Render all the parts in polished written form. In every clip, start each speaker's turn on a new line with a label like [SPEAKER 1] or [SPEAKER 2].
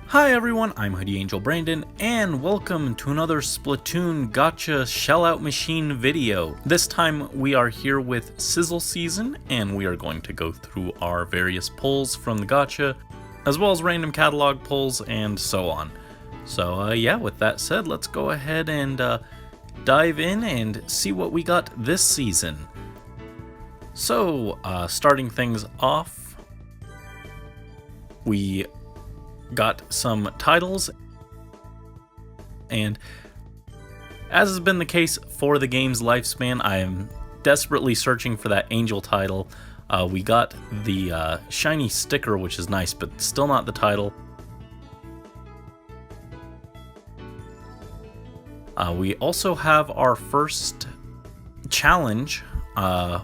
[SPEAKER 1] Hi everyone, I'm Hoodie Angel Brandon, and welcome to another Splatoon Gacha Shellout Machine video. This time we are here with Sizzle Season, and we are going to go through our various pulls from the gacha, as well as random catalog pulls, and so on. So yeah, with that said, let's go ahead and dive in and see what we got this season. So, starting things off, we got some titles, and as has been the case for the game's lifespan, I am desperately searching for that angel title. We got the shiny sticker, which is nice, but still not the title. We also have our first challenge,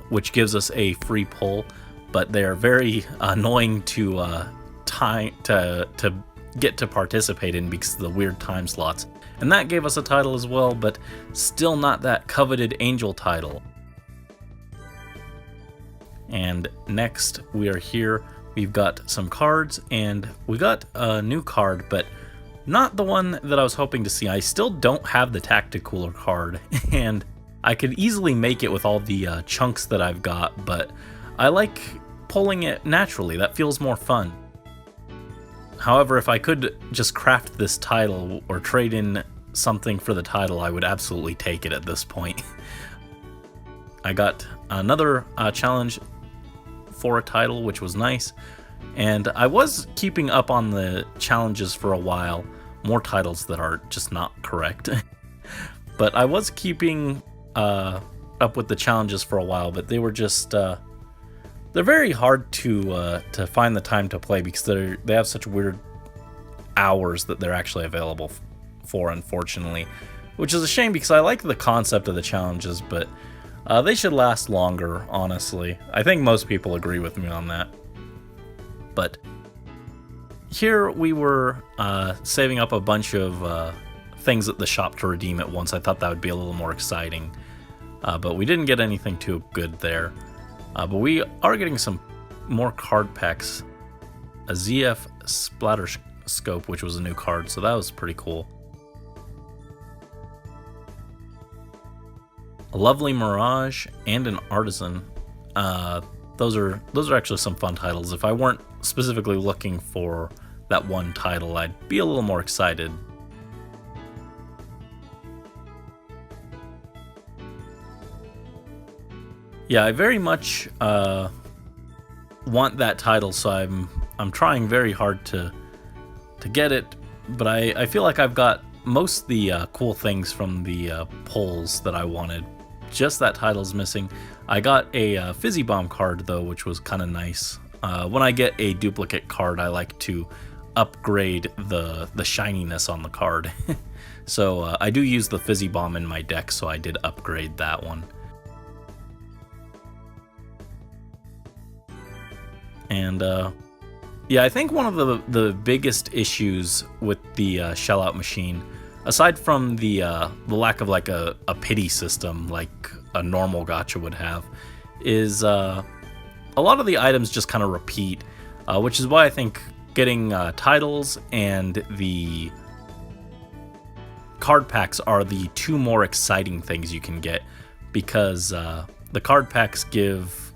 [SPEAKER 1] which gives us a free pull, but they are very annoying to get to participate in because of the weird time slots. And that gave us a title as well, but still not that coveted angel title. And next we are here, we've got some cards, and we got a new card, but not the one that I was hoping to see. I still don't have the Tacticooler card, and I could easily make it with all the chunks that I've got, but I like pulling it naturally. That feels more fun. However, if I could just craft this title or trade in something for the title, I would absolutely take it at this point. I got another challenge for a title, which was nice, and I was keeping up on the challenges for a while. More titles that are just not correct. But I was keeping up with the challenges for a while, but they were just they're very hard to find the time to play because they have such weird hours that they're actually available for, unfortunately, which is a shame because I like the concept of the challenges, but they should last longer, honestly. I think most people agree with me on that. But here we were saving up a bunch of things at the shop to redeem at once. I thought that would be a little more exciting, but we didn't get anything too good there. But we are getting some more card packs. A ZF Splatterscope, which was a new card, so that was pretty cool. A Lovely Mirage and an Artisan. Those are actually some fun titles. If I weren't specifically looking for that one title, I'd be a little more excited. Yeah, I very much want that title, so I'm trying very hard to get it, but I feel like I've got most of the cool things from the polls that I wanted. Just that title's missing. I got a Fizzy Bomb card though, which was kind of nice. When I get a duplicate card, I like to upgrade the shininess on the card. So I do use the Fizzy Bomb in my deck, so I did upgrade that one. And yeah, I think one of the biggest issues with the Shellout Machine, aside from the lack of like a pity system like a normal gacha would have, is a lot of the items just kind of repeat, which is why I think getting titles and the card packs are the two more exciting things you can get, because the card packs give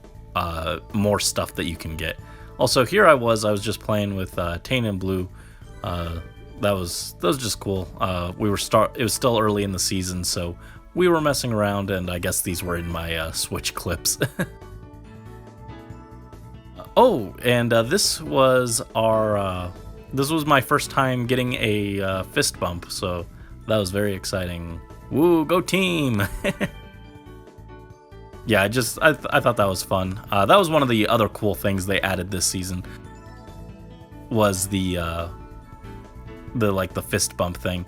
[SPEAKER 1] more stuff that you can get. Also, here I was just playing with Tain and Blue. That was just cool. It was still early in the season, so we were messing around, and I guess these were in my Switch clips. Oh, and this was my first time getting a fist bump, so that was very exciting. Woo, go team! Yeah, I thought that was fun. That was one of the other cool things they added this season, was the fist bump thing.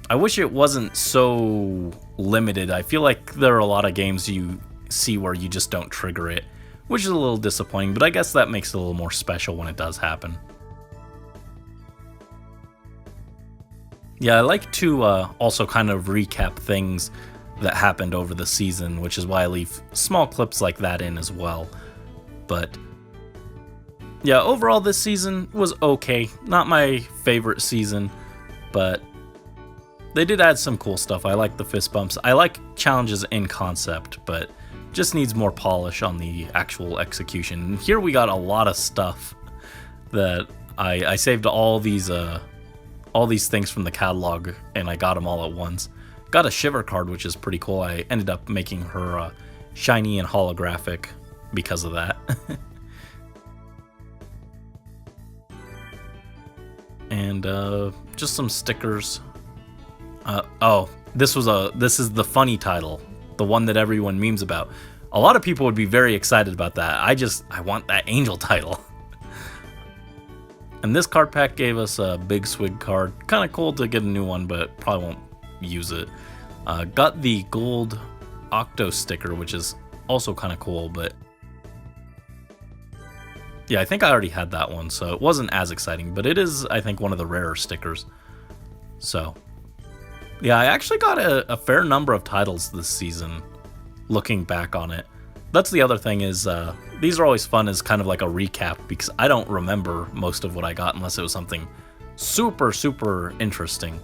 [SPEAKER 1] I wish it wasn't so limited. I feel like there are a lot of games you see where you just don't trigger it, which is a little disappointing, but I guess that makes it a little more special when it does happen. Yeah, I like to also kind of recap things that happened over the season, which is why I leave small clips like that in as well. But yeah, overall this season was okay. Not my favorite season, but they did add some cool stuff. I like the fist bumps. I like challenges in concept, but just needs more polish on the actual execution. And here we got a lot of stuff that I saved all these things from the catalog, and I got them all at once. Got a Shiver card, which is pretty cool. I ended up making her shiny and holographic because of that. And just some stickers. Oh, this is the funny title, the one that everyone memes about. A lot of people would be very excited about that. I want that angel title. And this card pack gave us a big swig card. Kind of cool to get a new one, but probably won't use it. Got the gold Octo sticker, which is also kind of cool, but yeah, I think I already had that one, so it wasn't as exciting, but it is, I think, one of the rarer stickers. So yeah, I actually got a fair number of titles this season, looking back on it. That's the other thing is, these are always fun as kind of like a recap, because I don't remember most of what I got unless it was something super, super interesting.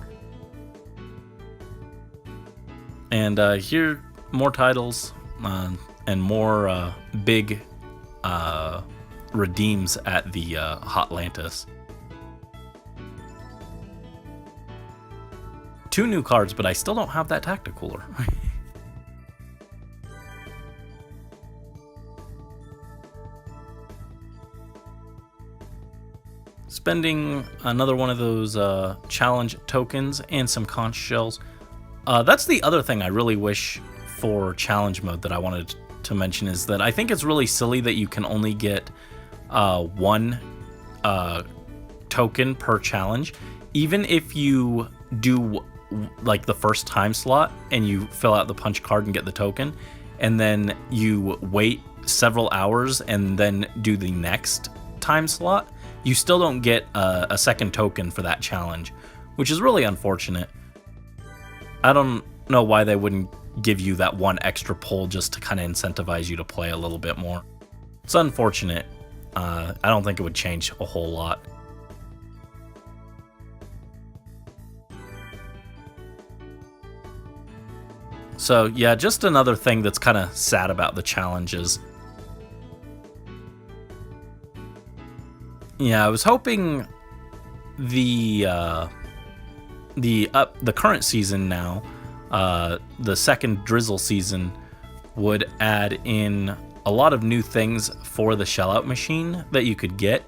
[SPEAKER 1] And here, more titles, and more big redeems at the Hotlantis. 2 new cards, but I still don't have that Tacticooler. Spending another one of those challenge tokens and some conch shells. That's the other thing I really wish for challenge mode that I wanted to mention, is that I think it's really silly that you can only get 1 token per challenge, even if you do like the first time slot and you fill out the punch card and get the token, and then you wait several hours and then do the next time slot, you still don't get a second token for that challenge, which is really unfortunate. I don't know why they wouldn't give you that 1 extra pull just to kind of incentivize you to play a little bit more. It's unfortunate. I don't think it would change a whole lot. So yeah, just another thing that's kind of sad about the challenges. Yeah, I was hoping the current season now, the second Drizzle season, would add in a lot of new things for the Shellout machine that you could get,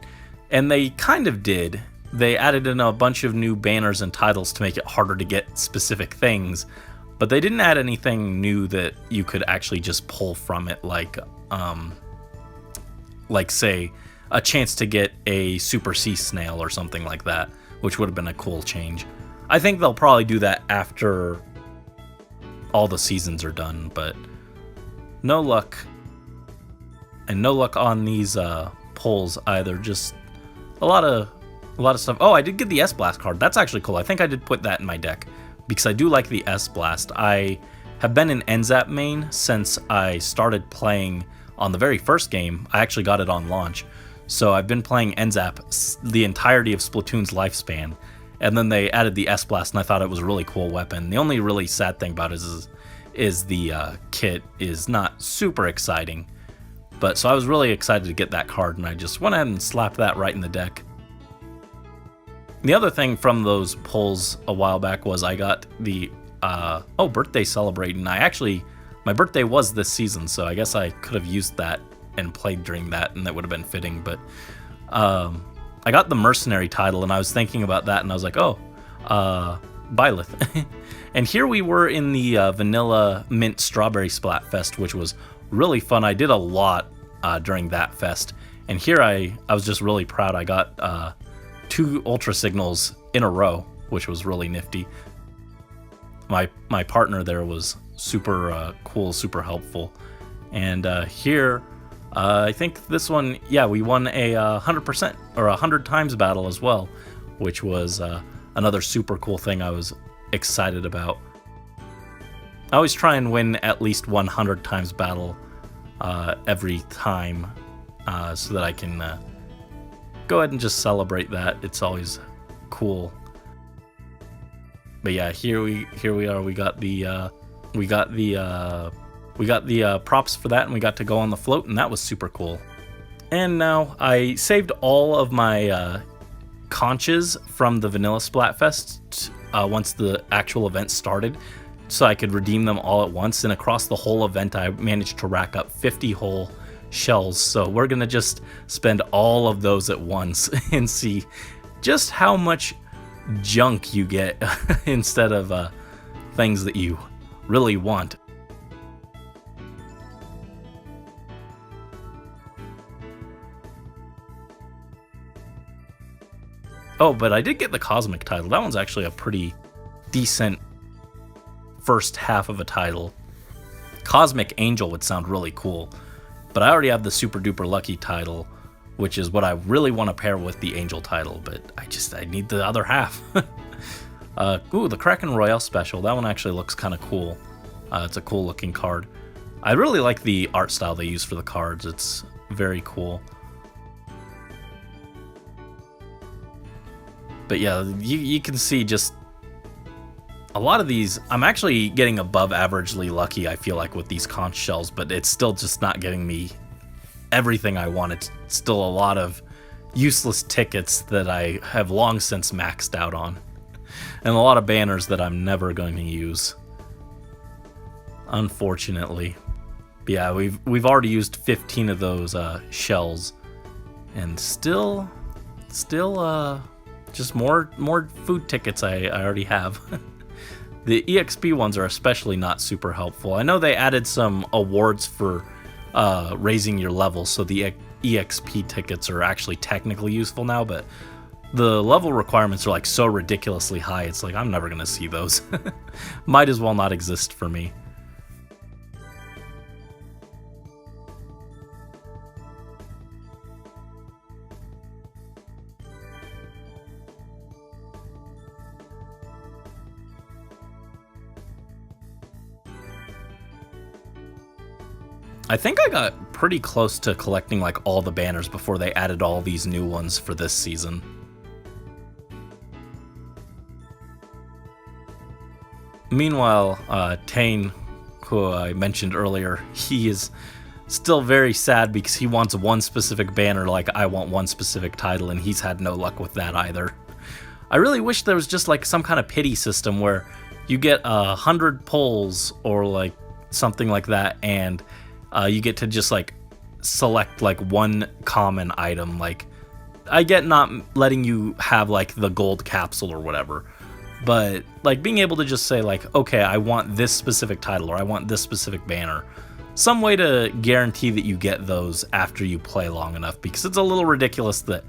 [SPEAKER 1] and they kind of did. They added in a bunch of new banners and titles to make it harder to get specific things, but they didn't add anything new that you could actually just pull from it, like say a chance to get a Super Sea Snail or something like that, which would have been a cool change. I think they'll probably do that after all the seasons are done, but no luck. And no luck on these pulls either. Just a lot of stuff. Oh, I did get the S-Blast card. That's actually cool. I think I did put that in my deck because I do like the S-Blast. I have been an NZAP main since I started playing on the very first game. I actually got it on launch. So I've been playing NZAP the entirety of Splatoon's lifespan. And then they added the S-Blast, and I thought it was a really cool weapon. The only really sad thing about it is the kit is not super exciting. But so I was really excited to get that card, and I just went ahead and slapped that right in the deck. The other thing from those pulls a while back was I got the birthday celebrating. My birthday was this season, so I guess I could have used that and played during that, and that would have been fitting. But I got the mercenary title, and I was thinking about that, and I was like, Byleth. And here we were in the vanilla mint strawberry splatfest, which was really fun. I did a lot during that fest, and here I was just really proud. I got 2 ultra signals in a row, which was really nifty. My partner there was super cool, super helpful. And here, I think this one, yeah, we won a 100% or 100 times battle as well, which was another super cool thing I was excited about. I always try and win at least 100 times battle every time, so that I can go ahead and just celebrate that. It's always cool. But yeah, here we are. We got the props for that, and we got to go on the float, and that was super cool. And now I saved all of my conches from the vanilla Splatfest once the actual event started, so I could redeem them all at once. And across the whole event, I managed to rack up 50 whole shells. So we're gonna just spend all of those at once and see just how much junk you get instead of things that you really want. Oh, but I did get the Cosmic title. That one's actually a pretty decent first half of a title. Cosmic Angel would sound really cool, but I already have the Super Duper Lucky title, which is what I really want to pair with the Angel title, but I need the other half. Ooh, the Kraken Royale Special. That one actually looks kind of cool. It's a cool looking card. I really like the art style they use for the cards. It's very cool. But yeah, you can see just a lot of these. I'm actually getting above averagely lucky, I feel like, with these conch shells, but it's still just not getting me everything I want. It's still a lot of useless tickets that I have long since maxed out on, and a lot of banners that I'm never going to use, unfortunately. But yeah, we've already used 15 of those shells, and still just more food tickets I already have. The EXP ones are especially not super helpful. I know they added some awards for raising your level, so the EXP tickets are actually technically useful now, but the level requirements are like so ridiculously high, it's like I'm never gonna see those. Might as well not exist for me. I think I got pretty close to collecting like all the banners before they added all these new ones for this season. Meanwhile, Tane, who I mentioned earlier, he is still very sad because he wants one specific banner like I want one specific title, and he's had no luck with that either. I really wish there was just like some kind of pity system where you get 100 pulls or like something like that, and you get to just like select like one common item. Like, I get not letting you have like the gold capsule or whatever, but like being able to just say like, okay, I want this specific title or I want this specific banner. Some way to guarantee that you get those after you play long enough, because it's a little ridiculous that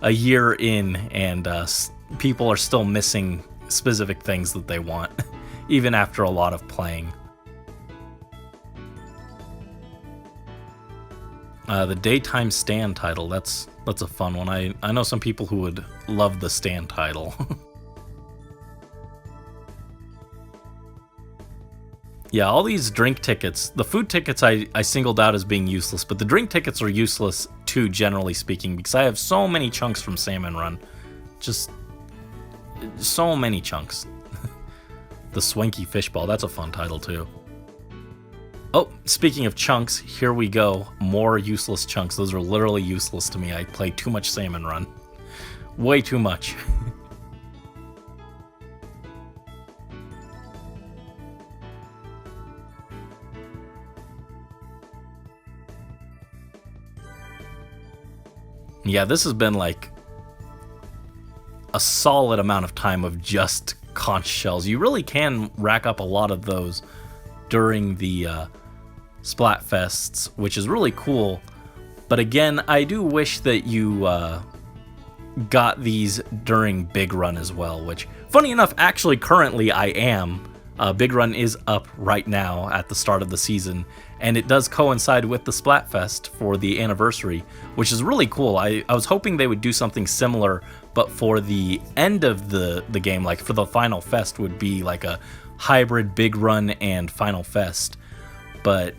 [SPEAKER 1] a year in and people are still missing specific things that they want, even after a lot of playing. The Daytime Stand title, that's a fun one. I know some people who would love the Stand title. Yeah, all these drink tickets, the food tickets I singled out as being useless, but the drink tickets are useless too, generally speaking, because I have so many chunks from Salmon Run. Just so many chunks. The Swanky Fishball, that's a fun title too. Oh, speaking of chunks, here we go. More useless chunks. Those are literally useless to me. I play too much Salmon Run. Way too much. Yeah, this has been like a solid amount of time of just conch shells. You really can rack up a lot of those during the Splatfests, which is really cool. But again, I do wish that you got these during Big Run as well, which, funny enough, actually currently I am. Big Run is up right now at the start of the season, and it does coincide with the Splatfest for the anniversary, which is really cool. I was hoping they would do something similar, but for the end of the game, like for the final fest, would be like a hybrid Big Run and Final Fest, but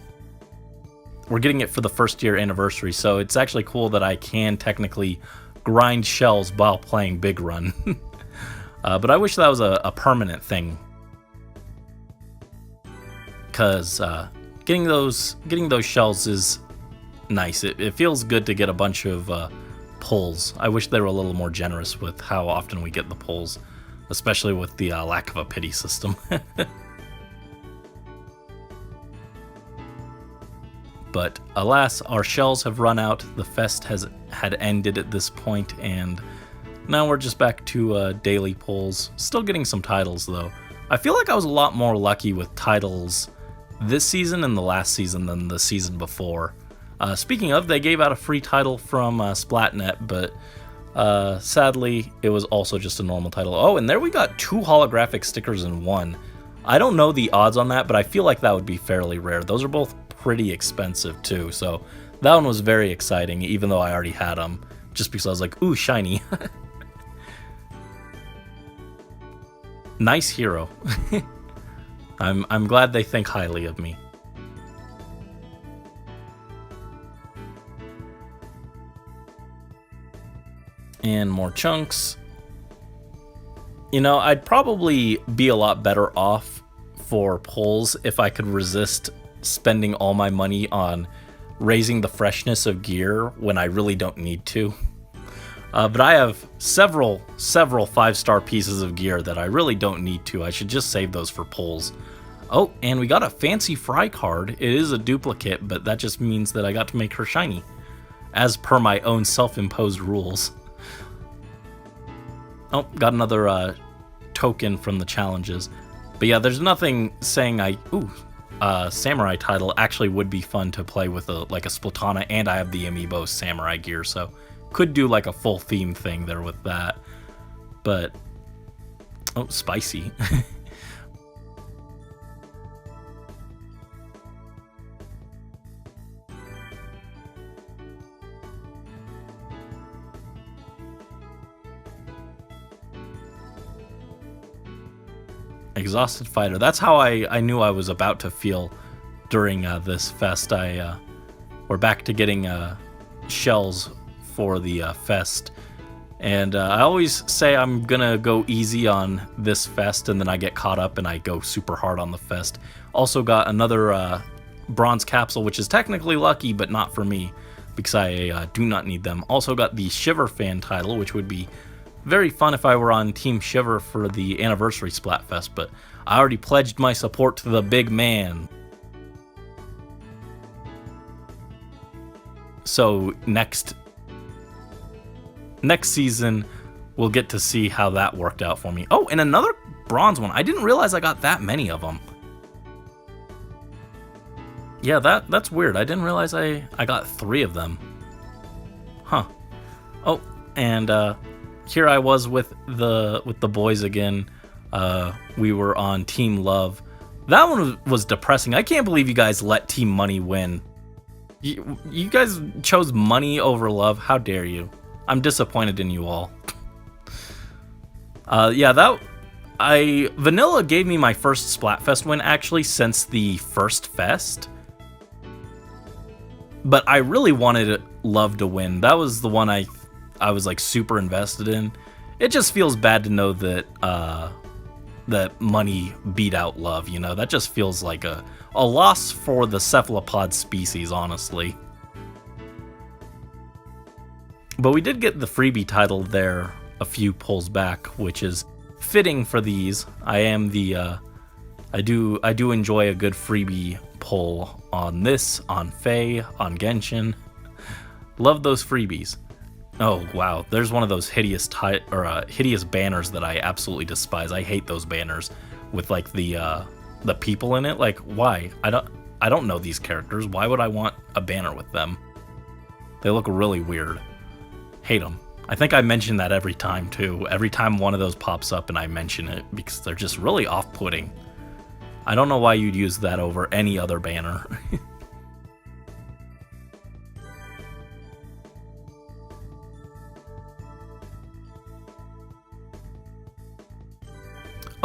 [SPEAKER 1] we're getting it for the first year anniversary, so it's actually cool that I can technically grind shells while playing Big Run. But I wish that was a permanent thing, because getting those shells is nice. It feels good to get a bunch of pulls. I wish they were a little more generous with how often we get the pulls, especially with the lack of a pity system. But alas, our shells have run out. The fest had ended at this point, and now we're just back to daily pulls. Still getting some titles though. I feel like I was a lot more lucky with titles this season and the last season than the season before. Speaking of, they gave out a free title from Splatnet, but sadly, it was also just a normal title. Oh, and there we got 2 holographic stickers in one. I don't know the odds on that, but I feel like that would be fairly rare. Those are both pretty expensive too, so that one was very exciting, even though I already had them, just because I was like, ooh, shiny. Nice hero. I'm glad they think highly of me. And more chunks. You know, I'd probably be a lot better off for pulls if I could resist spending all my money on raising the freshness of gear when I really don't need to. But I have several 5-star pieces of gear that I really don't need to. I should just save those for pulls. Oh, and we got a fancy Fry card. It is a duplicate, but that just means that I got to make her shiny, as per my own self-imposed rules. Oh, got another token from the challenges. But yeah, there's nothing saying samurai title actually would be fun to play with like a Splatana, and I have the amiibo samurai gear, so could do like a full theme thing there with that. But oh, spicy. Exhausted Fighter. That's how I knew I was about to feel during this fest. We're back to getting shells for the fest, and I always say I'm gonna go easy on this fest, and then I get caught up and I go super hard on the fest. Also got another bronze capsule, which is technically lucky, but not for me because I do not need them. Also got the Shiver fan title, which would be very fun if I were on Team Shiver for the anniversary Splatfest, but I already pledged my support to the big man. So next season, we'll get to see how that worked out for me. Oh, and another bronze one. I didn't realize I got that many of them. Yeah, that's weird. I didn't realize I got 3 of them. Huh. Oh, and here I was with the boys again. We were on Team Love. That one was depressing. I can't believe you guys let Team Money win. You guys chose money over love. How dare you? I'm disappointed in you all. Yeah, Vanilla gave me my first Splatfest win actually since the first fest. But I really wanted Love to win. That was the one I was like super invested in. It just feels bad to know that that money beat out love, you know? That just feels like a loss for the cephalopod species, honestly. But we did get the freebie title there a few pulls back, which is fitting for these. I am the I do enjoy a good freebie pull on this, on Faye, on Genshin. Love those freebies. Oh wow, there's one of those hideous hideous banners that I absolutely despise. I hate those banners with like the people in it. Like, why? I don't know these characters. Why would I want a banner with them? They look really weird. Hate them. I think I mention that every time too. Every time one of those pops up and I mention it, because they're just really off-putting. I don't know why you'd use that over any other banner.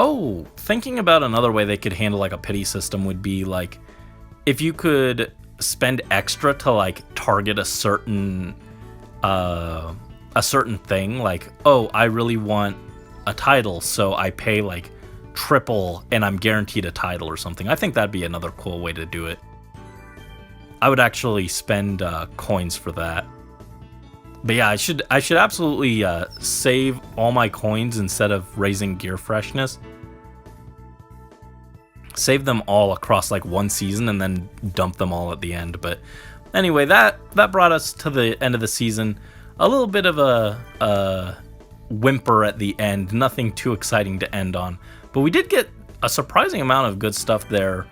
[SPEAKER 1] Oh, thinking about another way they could handle like a pity system would be like if you could spend extra to like target a certain thing, like, oh, I really want a title, so I pay like triple and I'm guaranteed a title or something. I think that'd be another cool way to do it. I would actually spend coins for that. But yeah, I should absolutely save all my coins instead of raising gear freshness. Save them all across like one season and then dump them all at the end. But anyway, that brought us to the end of the season. A little bit of a whimper at the end, nothing too exciting to end on. But we did get a surprising amount of good stuff there.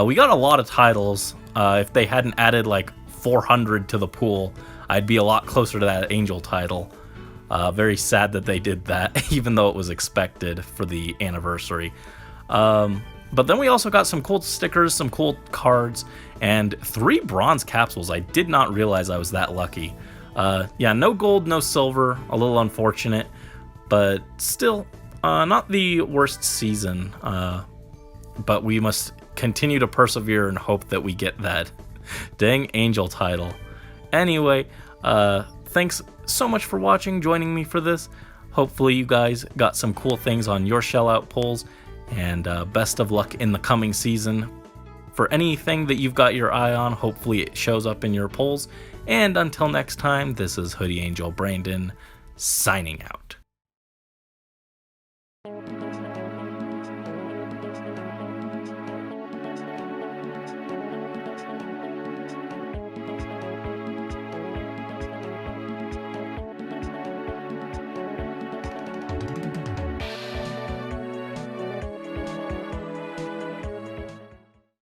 [SPEAKER 1] We got a lot of titles. If they hadn't added like 400 to the pool, I'd be a lot closer to that Angel title. Very sad that they did that, even though it was expected for the anniversary. But then we also got some cool stickers, some cool cards, and 3 bronze capsules. I did not realize I was that lucky. Yeah, no gold, no silver, a little unfortunate, but still not the worst season. But we must continue to persevere and hope that we get that dang Angel title. Anyway, thanks so much for watching, joining me for this. Hopefully you guys got some cool things on your shell out pulls, and best of luck in the coming season. For anything that you've got your eye on, hopefully it shows up in your pulls. And until next time, this is Hoodie Angel Brandon, signing out.